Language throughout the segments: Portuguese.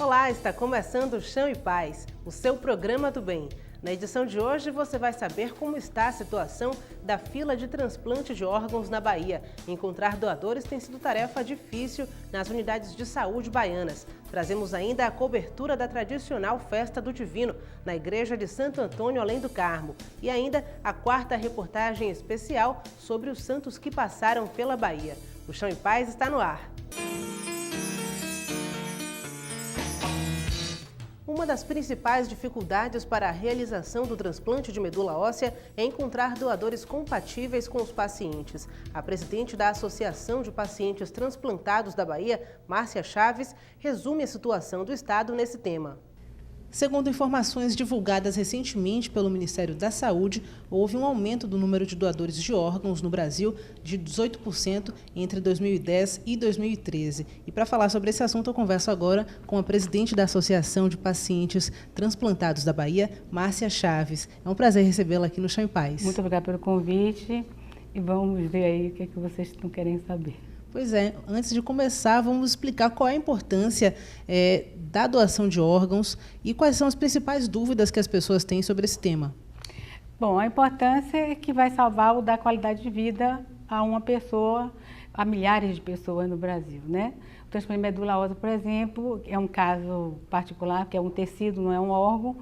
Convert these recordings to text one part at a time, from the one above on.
Olá, está começando o Chão e Paz, o seu programa do bem. Na edição de hoje você vai saber como está a situação da fila de transplante de órgãos na Bahia. Encontrar doadores tem sido tarefa difícil nas unidades de saúde baianas. Trazemos ainda a cobertura da tradicional Festa do Divino, na Igreja de Santo Antônio, além do Carmo. E ainda a quarta reportagem especial sobre os santos que passaram pela Bahia. O Chão e Paz está no ar. Uma das principais dificuldades para a realização do transplante de medula óssea é encontrar doadores compatíveis com os pacientes. A presidente da Associação de Pacientes Transplantados da Bahia, Márcia Chaves, resume a situação do estado nesse tema. Segundo informações divulgadas recentemente pelo Ministério da Saúde, houve um aumento do número de doadores de órgãos no Brasil de 18% entre 2010 e 2013. E para falar sobre esse assunto, eu converso agora com a presidente da Associação de Pacientes Transplantados da Bahia, Márcia Chaves. É um prazer recebê-la aqui no Chão e Paz. Muito obrigada pelo convite e vamos ver aí o que vocês estão querendo saber. Pois é, antes de começar, vamos explicar qual é a importância da doação de órgãos e quais são as principais dúvidas que as pessoas têm sobre esse tema. Bom, a importância é que vai salvar ou dar qualidade de vida a uma pessoa, a milhares de pessoas no Brasil, né? O transplante de medula óssea, por exemplo, é um caso particular, que é um tecido, não é um órgão.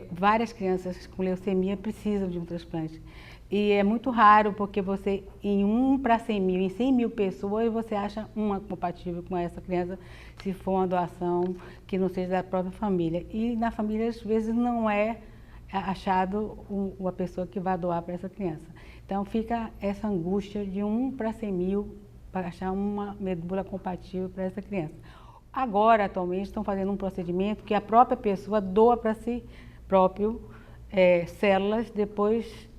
Várias crianças com leucemia precisam de um transplante. E é muito raro, porque você, em 1 para 100 mil, em 100 mil pessoas, você acha uma compatível com essa criança, se for uma doação que não seja da própria família. E na família, às vezes, não é achado uma pessoa que vai doar para essa criança. Então, fica essa angústia de 1 para 100 mil para achar uma medula compatível para essa criança. Agora, atualmente, estão fazendo um procedimento que a própria pessoa doa para si próprio células, depois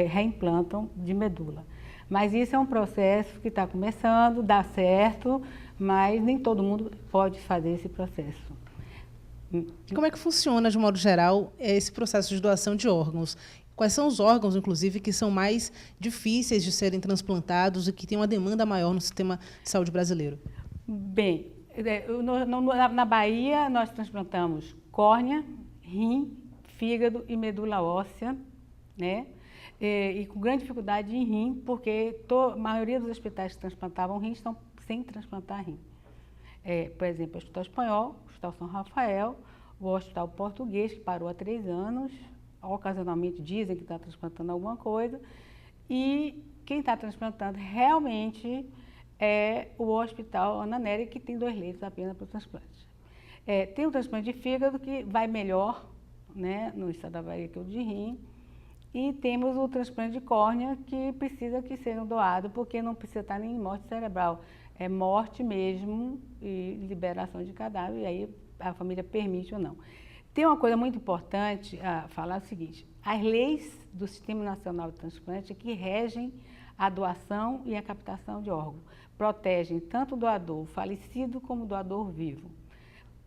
reimplantam de medula. Mas isso é um processo que está começando, dá certo, mas nem todo mundo pode fazer esse processo. Como é que funciona, de modo geral, esse processo de doação de órgãos? Quais são os órgãos, inclusive, que são mais difíceis de serem transplantados e que têm uma demanda maior no sistema de saúde brasileiro? Bem, na Bahia nós transplantamos córnea, rim, fígado e medula óssea, né? E com grande dificuldade em rim, porque a maioria dos hospitais que transplantavam rim estão sem transplantar rim. Por exemplo, o Hospital Espanhol, o Hospital São Rafael, o Hospital Português, que parou há 3 anos, ocasionalmente dizem que está transplantando alguma coisa, e quem está transplantando realmente é o Hospital Ana Nery, que tem 2 leitos apenas para o transplante. Tem o transplante de fígado, que vai melhor, né, no estado da Bahia que o de rim. E temos o transplante de córnea, que precisa que seja doado, porque não precisa estar nem em morte cerebral. É morte mesmo e liberação de cadáver, e aí a família permite ou não. Tem uma coisa muito importante a falar, o seguinte: as leis do Sistema Nacional de Transplante que regem a doação e a captação de órgãos protegem tanto o doador falecido como o doador vivo.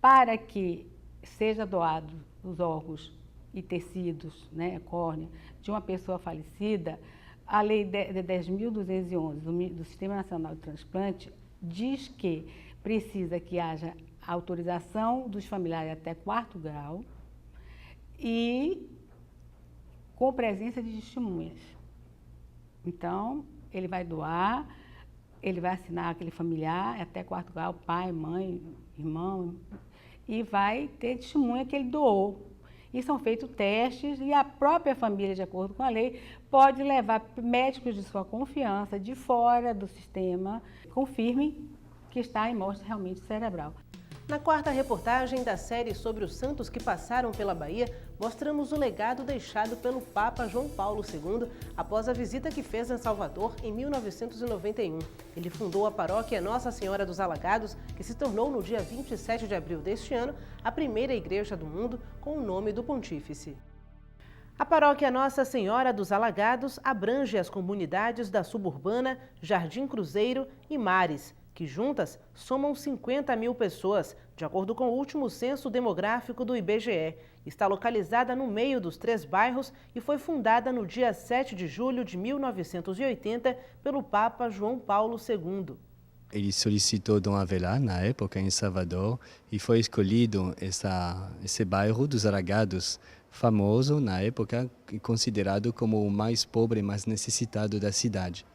Para que seja doado os órgãos e tecidos, né, córnea, de uma pessoa falecida, a Lei 10.211 do Sistema Nacional de Transplante diz que precisa que haja autorização dos familiares até 4º grau e com presença de testemunhas. Então, ele vai doar, ele vai assinar aquele familiar até 4º grau, pai, mãe, irmão, e vai ter testemunha que ele doou. E são feitos testes e a própria família, de acordo com a lei, pode levar médicos de sua confiança, de fora do sistema, confirmem que está em morte realmente cerebral. Na quarta reportagem da série sobre os santos que passaram pela Bahia, mostramos o legado deixado pelo Papa João Paulo II após a visita que fez a Salvador em 1991. Ele fundou a paróquia Nossa Senhora dos Alagados, que se tornou no dia 27 de abril deste ano a primeira igreja do mundo com o nome do pontífice. A paróquia Nossa Senhora dos Alagados abrange as comunidades da Suburbana, Jardim Cruzeiro e Mares, que juntas somam 50 mil pessoas, de acordo com o último censo demográfico do IBGE. Está localizada no meio dos 3 bairros e foi fundada no dia 7 de julho de 1980 pelo Papa João Paulo II. Ele solicitou Dom Avelar, na época, em Salvador, e foi escolhido esse bairro dos Zaragados, famoso na época e considerado como o mais pobre e mais necessitado da cidade.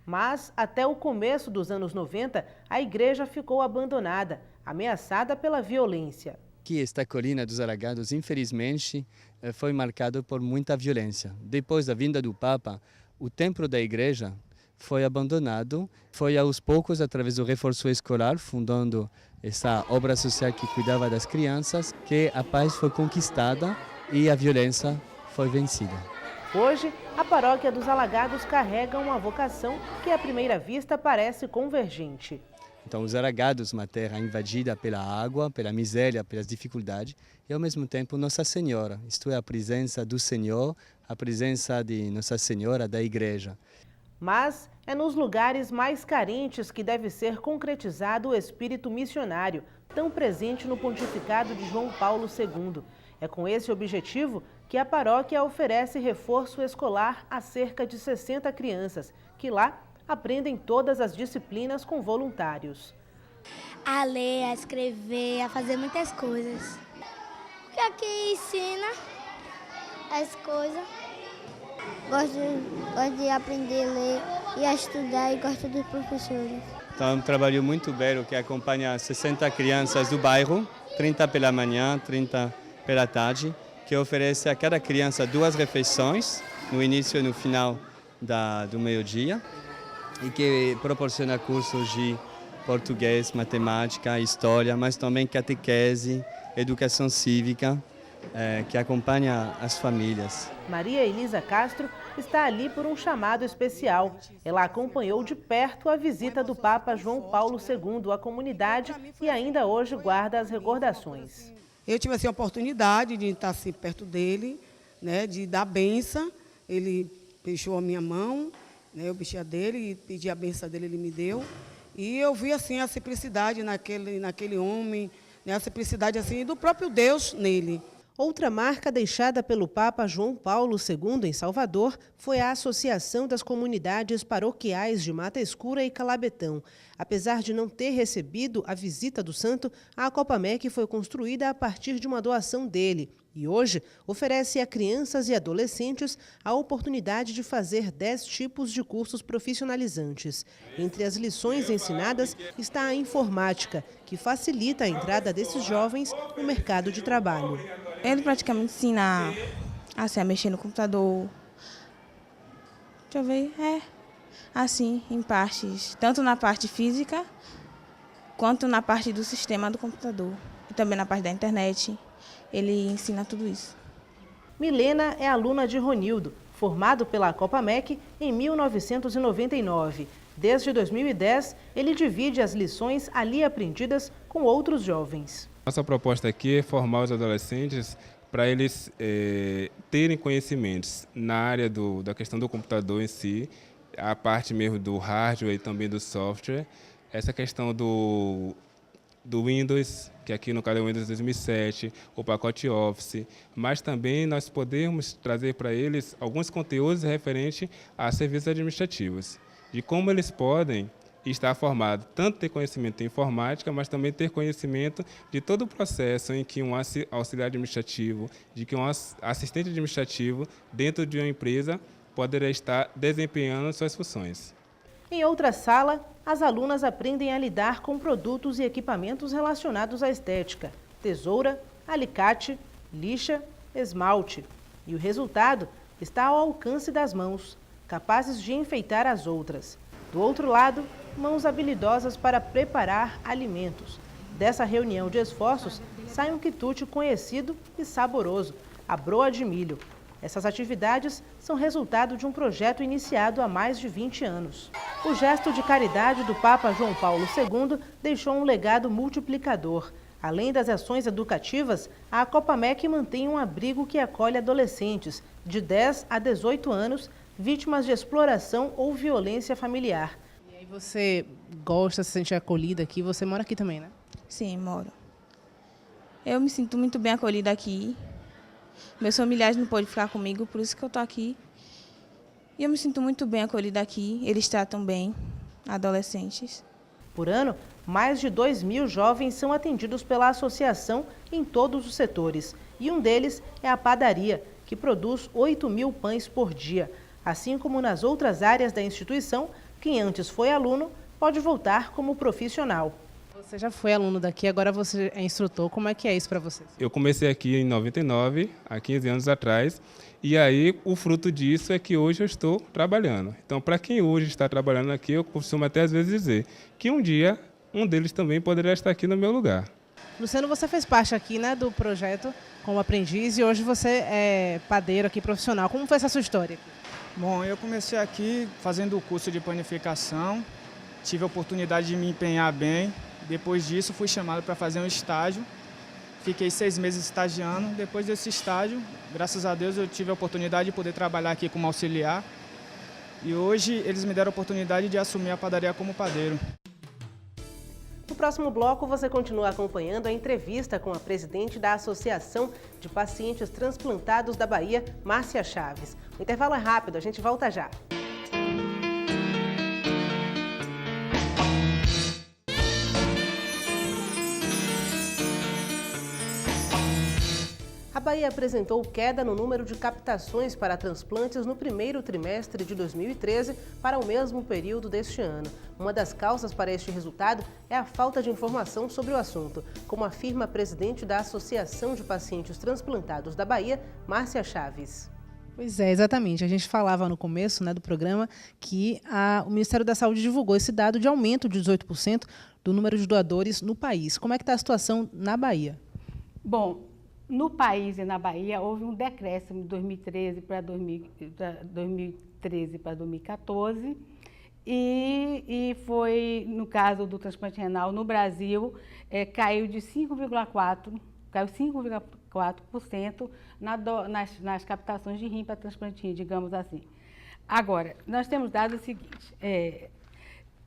Mas, até o começo dos anos 90, a igreja ficou abandonada, ameaçada pela violência. Que esta colina dos Zaragados, infelizmente, foi marcada por muita violência. Depois da vinda do Papa, o templo da igreja foi abandonado, foi aos poucos, através do reforço escolar, fundando essa obra social que cuidava das crianças, que a paz foi conquistada e a violência foi vencida. Hoje, a paróquia dos Alagados carrega uma vocação que à primeira vista parece convergente. Então, os Zaragados, uma terra invadida pela água, pela miséria, pelas dificuldades, e ao mesmo tempo Nossa Senhora, isto é, a presença do Senhor, a presença de Nossa Senhora da Igreja. Mas é nos lugares mais carentes que deve ser concretizado o espírito missionário, tão presente no pontificado de João Paulo II. É com esse objetivo que a paróquia oferece reforço escolar a cerca de 60 crianças, que lá aprendem todas as disciplinas com voluntários. A ler, a escrever, a fazer muitas coisas. Porque aqui ensina as coisas. Gosto de aprender a ler e a estudar e gosto dos professores. Então, é um trabalho muito belo que acompanha 60 crianças do bairro, 30 pela manhã, 30 pela tarde, que oferece a cada criança 2 refeições, no início e no final do meio-dia, e que proporciona cursos de português, matemática, história, mas também catequese, educação cívica, que acompanha as famílias. Maria Elisa Castro está ali por um chamado especial. Ela acompanhou de perto a visita do Papa João Paulo II à comunidade e ainda hoje guarda as recordações. Eu tive assim, a oportunidade de estar assim, perto dele, né, de dar a benção. Ele beijou a minha mão, né, eu beijei a dele e pedi a benção dele, ele me deu. E eu vi assim, a simplicidade naquele homem, né, a simplicidade assim, do próprio Deus nele. Outra marca deixada pelo Papa João Paulo II em Salvador foi a Associação das Comunidades Paroquiais de Mata Escura e Calabetão. Apesar de não ter recebido a visita do santo, a Copamec foi construída a partir de uma doação dele e hoje oferece a crianças e adolescentes a oportunidade de fazer 10 tipos de cursos profissionalizantes. Entre as lições ensinadas está a informática, que facilita a entrada desses jovens no mercado de trabalho. Ele praticamente ensina assim, a mexer no computador. Deixa eu ver, assim, em partes, tanto na parte física, quanto na parte do sistema do computador. E também na parte da internet, ele ensina tudo isso. Milena é aluna de Ronildo, formado pela Copamec em 1999. Desde 2010, ele divide as lições ali aprendidas com outros jovens. Nossa proposta aqui é formar os adolescentes para eles terem conhecimentos na área da questão do computador em si, a parte mesmo do hardware e também do software, essa questão do Windows, que aqui no caso é o Windows 2007, o pacote Office, mas também nós podemos trazer para eles alguns conteúdos referentes a serviços administrativos, de como eles podem estar formados, tanto ter conhecimento em informática, mas também ter conhecimento de todo o processo em que um auxiliar administrativo, de que um assistente administrativo dentro de uma empresa poderá estar desempenhando suas funções. Em outra sala, as alunas aprendem a lidar com produtos e equipamentos relacionados à estética: tesoura, alicate, lixa, esmalte. E o resultado está ao alcance das mãos, capazes de enfeitar as outras. Do outro lado, mãos habilidosas para preparar alimentos. Dessa reunião de esforços, sai um quitute conhecido e saboroso, a broa de milho. Essas atividades são resultado de um projeto iniciado há mais de 20 anos. O gesto de caridade do Papa João Paulo II deixou um legado multiplicador. Além das ações educativas, a Copamec mantém um abrigo que acolhe adolescentes de 10 a 18 anos, vítimas de exploração ou violência familiar. E aí você gosta, se sente acolhida aqui, você mora aqui também, né? Sim, moro. Eu me sinto muito bem acolhida aqui. Meus familiares não podem ficar comigo, por isso que eu estou aqui. E eu me sinto muito bem acolhida aqui. Eles tratam bem adolescentes. Por ano, mais de 2.000 jovens são atendidos pela associação em todos os setores. E um deles é a padaria, que produz 8.000 pães por dia. Assim como nas outras áreas da instituição, quem antes foi aluno pode voltar como profissional. Você já foi aluno daqui, agora você é instrutor. Como é que é isso para vocês? Eu comecei aqui em 99, há 15 anos atrás, e aí o fruto disso é que hoje eu estou trabalhando. Então, para quem hoje está trabalhando aqui, eu costumo até às vezes dizer que um dia um deles também poderá estar aqui no meu lugar. Luciano, você fez parte aqui, né, do projeto como aprendiz e hoje você é padeiro aqui profissional. Como foi essa sua história? Bom, eu comecei aqui fazendo o curso de panificação, tive a oportunidade de me empenhar bem. Depois disso, fui chamado para fazer um estágio. Fiquei 6 meses estagiando. Depois desse estágio, graças a Deus, eu tive a oportunidade de poder trabalhar aqui como auxiliar. E hoje, eles me deram a oportunidade de assumir a padaria como padeiro. No próximo bloco, você continua acompanhando a entrevista com a presidente da Associação de Pacientes Transplantados da Bahia, Márcia Chaves. O intervalo é rápido, a gente volta já. A Bahia apresentou queda no número de captações para transplantes no primeiro trimestre de 2013 para o mesmo período deste ano. Uma das causas para este resultado é a falta de informação sobre o assunto, como afirma a presidente da Associação de Pacientes Transplantados da Bahia, Márcia Chaves. Pois é, exatamente. A gente falava no começo, né, do programa que o Ministério da Saúde divulgou esse dado de aumento de 18% do número de doadores no país. Como é que está a situação na Bahia? Bom, no país e na Bahia houve um decréscimo de 2013 para 2014 e foi, no caso do transplante renal no Brasil, caiu de 5,4% nas captações de rim para transplante de rim, digamos assim. Agora, nós temos dado o seguinte,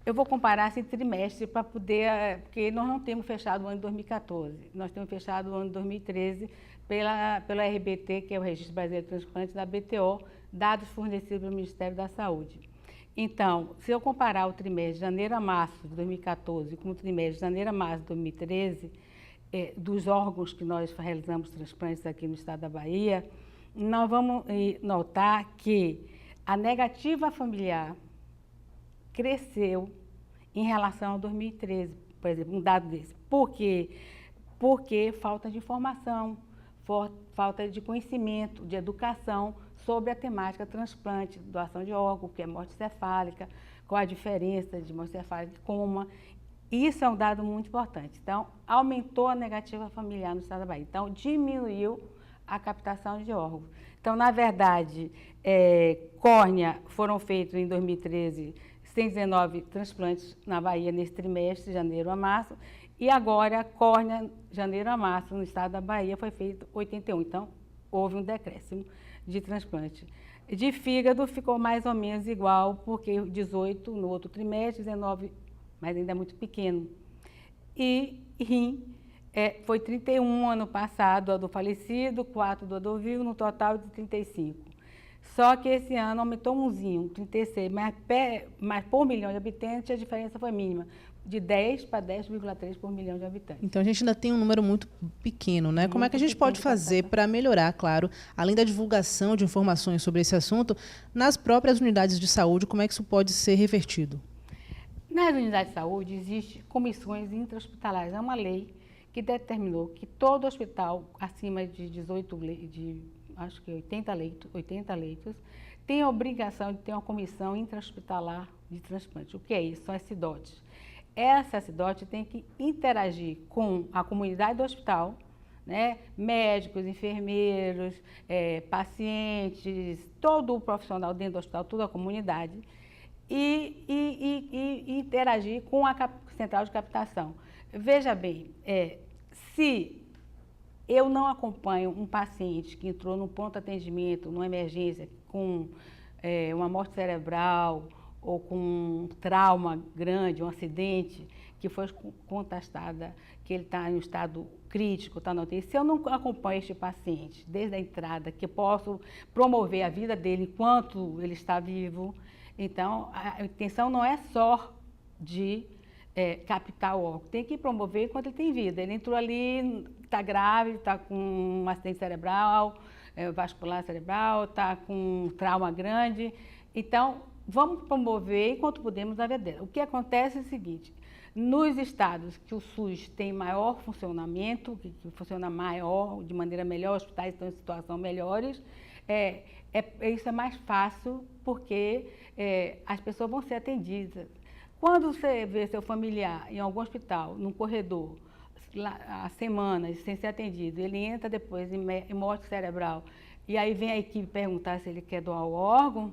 eu vou comparar esse trimestre para poder, porque nós não temos fechado o ano de 2014, nós temos fechado o ano de 2013 pela RBT, que é o Registro Brasileiro de Transplantes, da BTO, dados fornecidos pelo Ministério da Saúde. Então, se eu comparar o trimestre de janeiro a março de 2014 com o trimestre de janeiro a março de 2013, dos órgãos que nós realizamos transplantes aqui no estado da Bahia, nós vamos notar que a negativa familiar cresceu em relação a 2013, por exemplo, um dado desse. Por quê? Porque falta de informação, falta de conhecimento, de educação sobre a temática transplante, doação de órgão, que é morte cefálica, qual a diferença de morte cefálica e coma. Isso é um dado muito importante. Então, aumentou a negativa familiar no estado da Bahia. Então, diminuiu a captação de órgãos. Então, na verdade, córnea foram feitos em 2013 119 transplantes na Bahia nesse trimestre, janeiro a março, e agora córnea, janeiro a março, no estado da Bahia, foi feito 81. Então, houve um decréscimo de transplante. De fígado ficou mais ou menos igual, porque 18 no outro trimestre, 19, mas ainda é muito pequeno. E rim, foi 31 ano passado do falecido, 4 do vivo, no total de 35. Só que esse ano aumentou umzinho, 36, mas por milhão de habitantes a diferença foi mínima, de 10 para 10,3 por milhão de habitantes. Então a gente ainda tem um número muito pequeno, né? Como é que a gente pode fazer para melhorar, claro, além da divulgação de informações sobre esse assunto, nas próprias unidades de saúde, como é que isso pode ser revertido? Nas unidades de saúde existem comissões intra-hospitalares. É uma lei que determinou que todo hospital acima de 80 leitos, tem a obrigação de ter uma comissão intra-hospitalar de transplante. O que é isso? São as CIDOTs. Essa CIDOT tem que interagir com a comunidade do hospital, né? Médicos, enfermeiros, pacientes, todo o profissional dentro do hospital, toda a comunidade, e interagir com a central de captação. Veja bem, se eu não acompanho um paciente que entrou num pronto atendimento, numa emergência, com uma morte cerebral ou com um trauma grande, um acidente, que foi contestada, que ele está em um estado crítico, está na UTI. Se eu não acompanho este paciente desde a entrada, que posso promover a vida dele enquanto ele está vivo, então a intenção não é só de captar o órgão, tem que promover enquanto ele tem vida. Ele entrou ali, está grave, está com um acidente cerebral, vascular cerebral, está com um trauma grande. Então, vamos promover enquanto podemos a vida dela. O que acontece é o seguinte, nos estados que o SUS tem maior funcionamento, que funciona maior, de maneira melhor, hospitais estão em situação melhores, isso é mais fácil porque as pessoas vão ser atendidas. Quando você vê seu familiar em algum hospital, num corredor, há semanas, sem ser atendido, ele entra depois em morte cerebral, e aí vem a equipe perguntar se ele quer doar o órgão,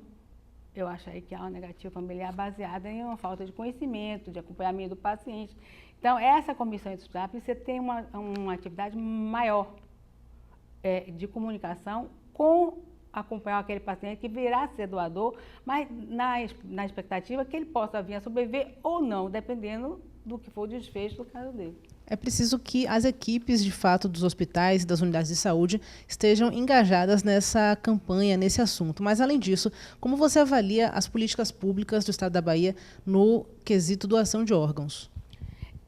eu acho aí que há uma negativa familiar baseada em uma falta de conhecimento, de acompanhamento do paciente. Então, essa comissão hospitalar precisa ter uma atividade maior de comunicação com acompanhar aquele paciente que virá a ser doador, mas na expectativa que ele possa vir a sobreviver ou não, dependendo do que for o desfecho do caso dele. É preciso que as equipes, de fato, dos hospitais e das unidades de saúde estejam engajadas nessa campanha, nesse assunto. Mas, além disso, como você avalia as políticas públicas do Estado da Bahia no quesito doação de órgãos?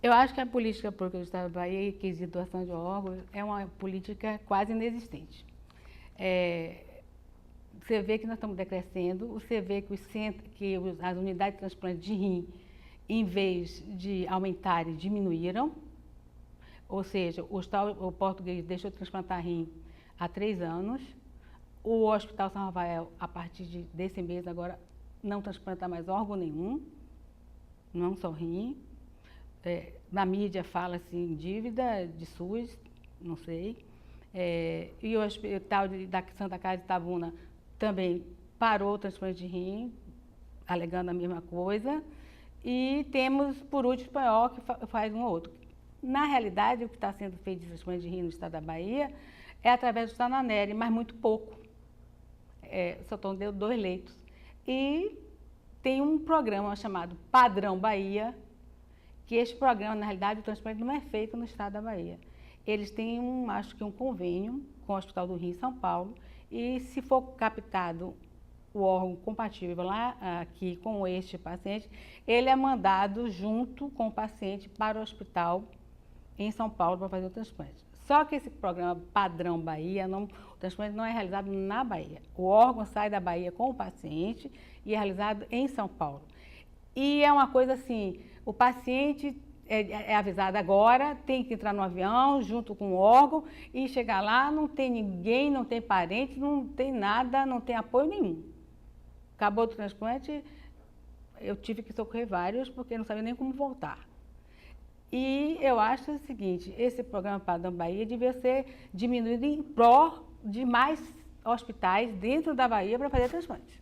Eu acho que a política pública do Estado da Bahia, quesito doação de órgãos, é uma política quase inexistente. Você vê que nós estamos decrescendo, você vê que as unidades de transplante de rim, em vez de aumentarem, diminuíram. Ou seja, o português deixou de transplantar rim há 3 anos. O Hospital São Rafael, a partir desse mês, agora não transplanta mais órgão nenhum, não só rim. Na mídia fala-se em dívida de SUS, não sei. E o Hospital da Santa Casa de Itabuna também parou o transplante de rim, alegando a mesma coisa. E temos, por último, o espanhol, que faz um ou outro. Na realidade, o que está sendo feito de transplante de rim no Estado da Bahia é através do Sananeri, mas muito pouco. Só estão dando 2 leitos. E tem um programa chamado Padrão Bahia, que esse programa, na realidade, o transplante não é feito no Estado da Bahia. Eles têm, acho que um convênio com o Hospital do Rio em São Paulo, e se for captado o órgão compatível lá, aqui com este paciente, ele é mandado junto com o paciente para o hospital em São Paulo para fazer o transplante. Só que esse programa Padrão Bahia, o transplante não é realizado na Bahia. O órgão sai da Bahia com o paciente e é realizado em São Paulo. E é uma coisa assim, o paciente é avisado agora, tem que entrar no avião junto com o órgão e chegar lá, não tem ninguém, não tem parente, não tem nada, não tem apoio nenhum. Acabou o transplante, eu tive que socorrer vários porque não sabia nem como voltar. E eu acho o seguinte, esse programa Padrão Bahia devia ser diminuído em prol de mais hospitais dentro da Bahia para fazer transplante.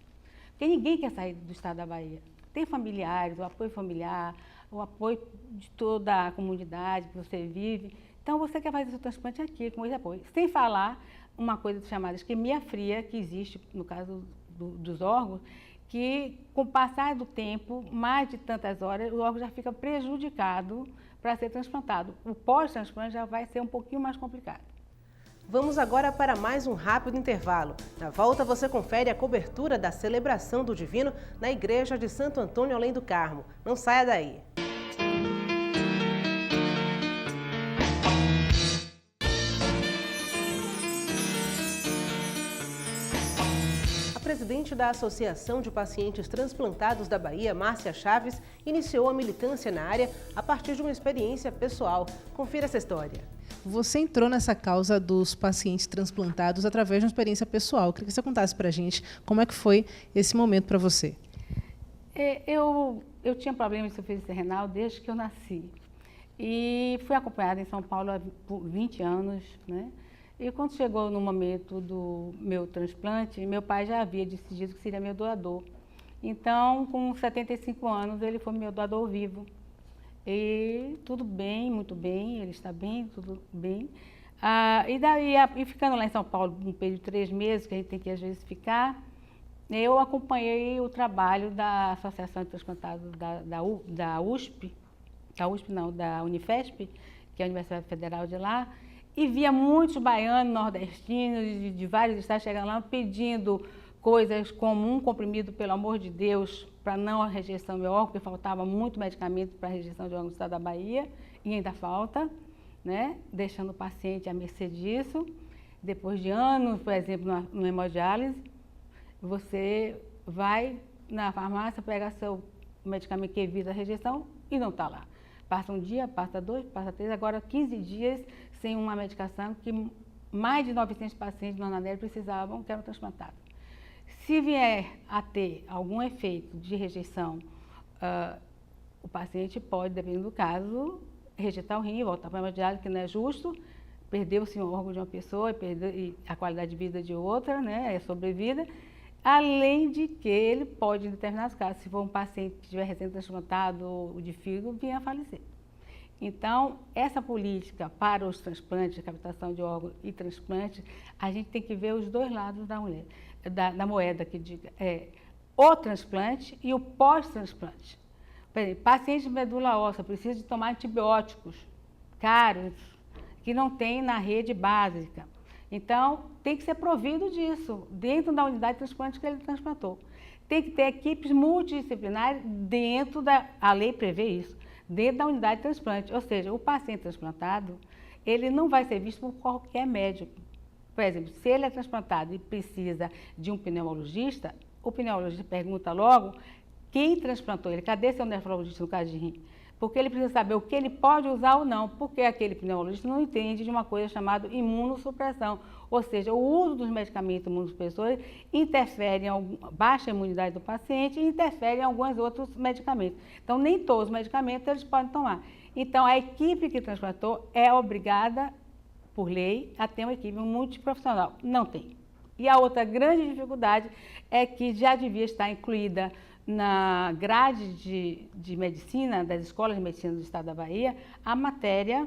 Porque ninguém quer sair do Estado da Bahia. Tem familiares, o apoio familiar, o apoio de toda a comunidade que você vive. Então, você quer fazer seu transplante aqui, com esse apoio. Sem falar uma coisa chamada isquemia fria, que existe no caso dos órgãos, que com o passar do tempo, mais de tantas horas, o órgão já fica prejudicado para ser transplantado. O pós-transplante já vai ser um pouquinho mais complicado. Vamos agora para mais um rápido intervalo. Na volta você confere a cobertura da celebração do Divino na Igreja de Santo Antônio Além do Carmo. Não saia daí. A presidente da Associação de Pacientes Transplantados da Bahia, Márcia Chaves, iniciou a militância na área a partir de uma experiência pessoal. Confira essa história. Você entrou nessa causa dos pacientes transplantados através de uma experiência pessoal. Eu queria que você contasse para a gente como é que foi esse momento para você. Eu tinha problema de insuficiência renal desde que eu nasci. E fui acompanhada em São Paulo há 20 anos, né? E quando chegou no momento do meu transplante, meu pai já havia decidido que seria meu doador. Então, com 75 anos, ele foi meu doador vivo. E tudo bem, muito bem, ele está bem, tudo bem. E ficando lá em São Paulo, um período de 3 meses, que a gente tem que às vezes ficar, eu acompanhei o trabalho da Associação de Transplantados da USP, da Unifesp, que é a Universidade Federal de lá, e via muitos baianos, nordestinos, de vários estados chegando lá pedindo coisas como um comprimido, pelo amor de Deus, para não a rejeição de órgão, porque faltava muito medicamento para a rejeição de órgão no estado da Bahia, e ainda falta, né? Deixando o paciente à mercê disso. Depois de anos, por exemplo, no hemodiálise, você vai na farmácia, pega seu medicamento que evita a rejeição e não está lá. Passa um dia, passa 2, passa 3, agora 15 dias sem uma medicação que mais de 900 pacientes no Ananélio precisavam, que eram transplantados. Se vier a ter algum efeito de rejeição, o paciente pode, dependendo do caso, rejeitar o rim e voltar para a hemodiálise, que não é justo. Perdeu-se um órgão de uma pessoa e a qualidade de vida de outra, né, é sobrevida. Além de que ele pode, em determinados casos, se for um paciente que estiver recém-transplantado ou de fígado, vir a falecer. Então, essa política para os transplantes, captação de órgãos e transplante, a gente tem que ver os dois lados da moeda, que diga, o transplante e o pós-transplante. Por exemplo, paciente de medula óssea precisa de tomar antibióticos caros, que não tem na rede básica. Então, tem que ser provido disso, dentro da unidade de transplante que ele transplantou. Tem que ter equipes multidisciplinares dentro a lei prevê isso, dentro da unidade de transplante. Ou seja, o paciente transplantado, ele não vai ser visto por qualquer médico. Por exemplo, se ele é transplantado e precisa de um pneumologista, o pneumologista pergunta logo quem transplantou ele, cadê seu nefrologista no caso de rim? Porque ele precisa saber o que ele pode usar ou não, porque aquele pneumologista não entende de uma coisa chamada imunossupressão, ou seja, o uso dos medicamentos imunossupressores interfere em baixa imunidade do paciente e interfere em alguns outros medicamentos. Então, nem todos os medicamentos eles podem tomar. Então, a equipe que transplantou é obrigada, por lei, a ter uma equipe multiprofissional. Não tem. E a outra grande dificuldade é que já devia estar incluída na grade de medicina, das escolas de medicina do estado da Bahia, a matéria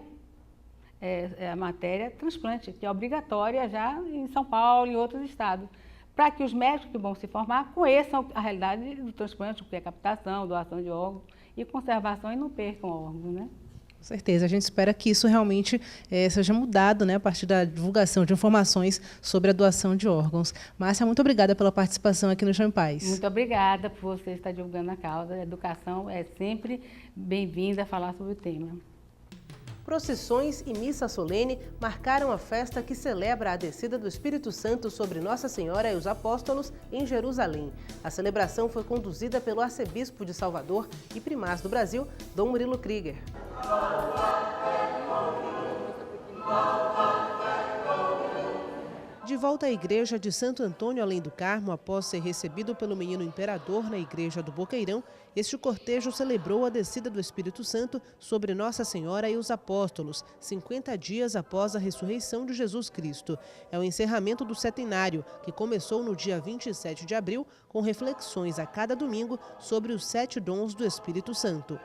transplante, que é obrigatória já em São Paulo e outros estados, para que os médicos que vão se formar conheçam a realidade do transplante, o que é captação, doação de órgãos e conservação e não percam órgãos, né? Com certeza, a gente espera que isso realmente seja mudado, né, a partir da divulgação de informações sobre a doação de órgãos. Márcia, muito obrigada pela participação aqui no Chão em Paz. Muito obrigada por você estar divulgando a causa. A educação é sempre bem-vinda a falar sobre o tema. Procissões e missa solene marcaram a festa que celebra a descida do Espírito Santo sobre Nossa Senhora e os apóstolos em Jerusalém. A celebração foi conduzida pelo arcebispo de Salvador e primaz do Brasil, Dom Murilo Krieger. De volta à igreja de Santo Antônio Além do Carmo, após ser recebido pelo menino imperador na igreja do Boqueirão, este cortejo celebrou a descida do Espírito Santo sobre Nossa Senhora e os apóstolos, 50 dias após a ressurreição de Jesus Cristo. É o encerramento do setenário, que começou no dia 27 de abril, com reflexões a cada domingo sobre os 7 dons do Espírito Santo.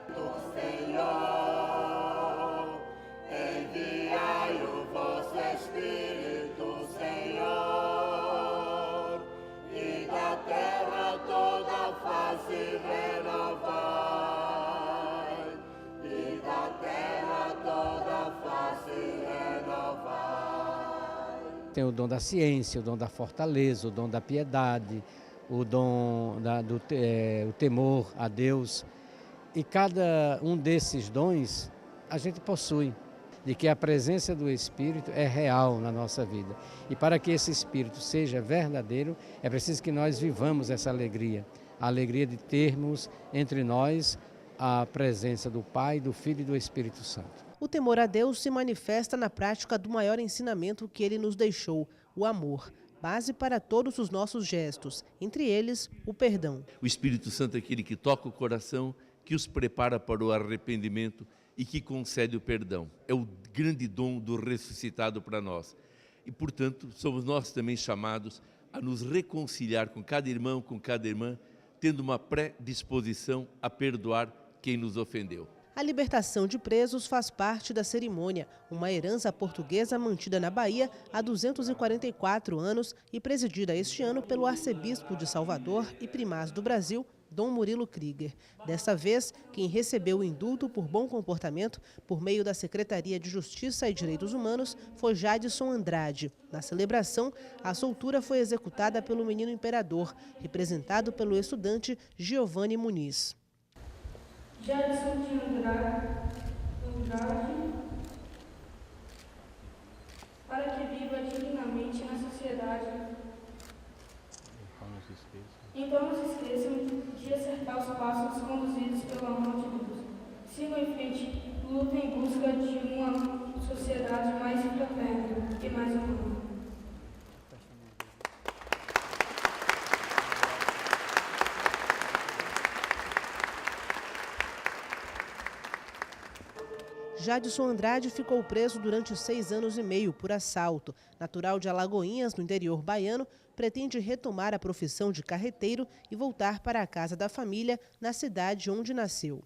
Tem o dom da ciência, o dom da fortaleza, o dom da piedade, o dom o temor a Deus. E cada um desses dons a gente possui, de que a presença do Espírito é real na nossa vida. E para que esse Espírito seja verdadeiro, é preciso que nós vivamos essa alegria. A alegria de termos entre nós a presença do Pai, do Filho e do Espírito Santo. O temor a Deus se manifesta na prática do maior ensinamento que Ele nos deixou, o amor, base para todos os nossos gestos, entre eles o perdão. O Espírito Santo é aquele que toca o coração, que os prepara para o arrependimento e que concede o perdão. É o grande dom do ressuscitado para nós. E, portanto, somos nós também chamados a nos reconciliar com cada irmão, com cada irmã, tendo uma predisposição a perdoar quem nos ofendeu. A libertação de presos faz parte da cerimônia, uma herança portuguesa mantida na Bahia há 244 anos e presidida este ano pelo arcebispo de Salvador e primaz do Brasil, Dom Murilo Krieger. Desta vez, quem recebeu o indulto por bom comportamento por meio da Secretaria de Justiça e Direitos Humanos foi Jadson Andrade. Na celebração, a soltura foi executada pelo menino imperador, representado pelo estudante Giovanni Muniz. Jadson Andrade, para que viva dignamente na sociedade. Então não se esqueçam de acertar os passos conduzidos pela mão de Deus. Sigam em frente, lutem em busca de uma sociedade mais fraterna e mais humana. Jadson Andrade ficou preso durante 6 anos e meio por assalto. Natural de Alagoinhas, no interior baiano, pretende retomar a profissão de carreteiro e voltar para a casa da família, na cidade onde nasceu.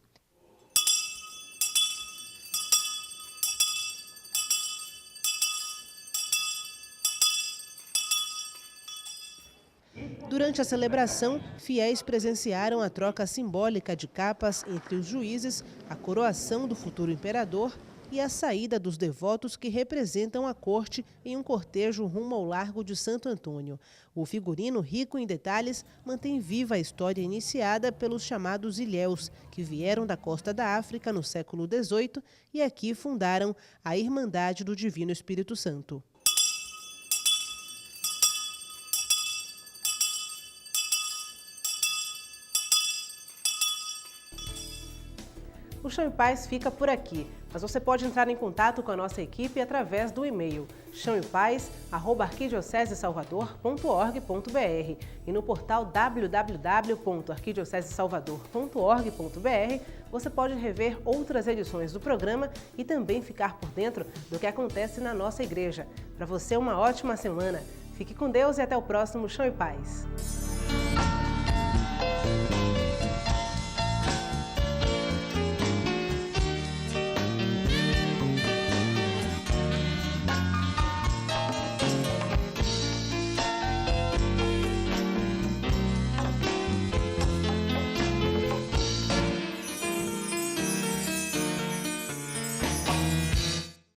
Durante a celebração, fiéis presenciaram a troca simbólica de capas entre os juízes, a coroação do futuro imperador e a saída dos devotos que representam a corte em um cortejo rumo ao Largo de Santo Antônio. O figurino, rico em detalhes, mantém viva a história iniciada pelos chamados ilhéus, que vieram da costa da África no século XVIII e aqui fundaram a Irmandade do Divino Espírito Santo. O Chão em Paz fica por aqui, mas você pode entrar em contato com a nossa equipe através do e-mail chãoempaz@arquidiocesesalvador.org.br e no portal www.arquidiocesesalvador.org.br você pode rever outras edições do programa e também ficar por dentro do que acontece na nossa igreja. Para você, uma ótima semana. Fique com Deus e até o próximo Chão em Paz.